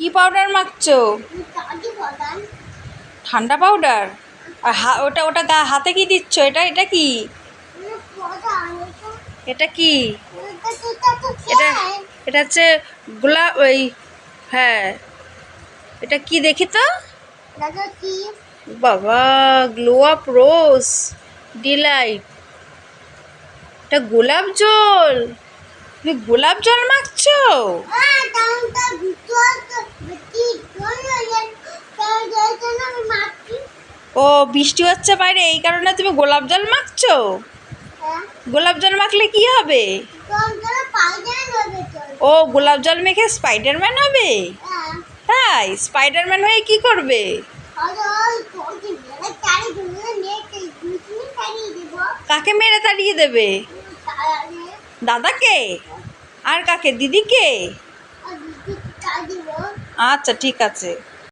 কি পাউডার মাখছো? ঠান্ডা পাউডার? আর ওটা ওটা হাতে কি দিচ্ছ? এটা এটা কি? এটা কি? এটা এটা হচ্ছে গোলাপ ওই। হ্যাঁ, এটা কি দেখি তো? বাবা, গ্লো আপ রোজ ডিলাইট। এটা গোলাপ জল। তুমি গোলাপ জল মাখছো? ও, বৃষ্টি হচ্ছে বাইরে, এই কারণে তুমি গোলাপ জল মাখছো? গোলাপ জল মাখলে কি হবে? ও, গোলাপ জল মেখে স্পাইডারম্যান হবে? তাই? স্পাইডারম্যান হয়ে কি করবে? কাকে মেরে তাড়িয়ে দেবে? দাদাকে? আর কাকে? দিদিকে? আচ্ছা, ঠিক আছে।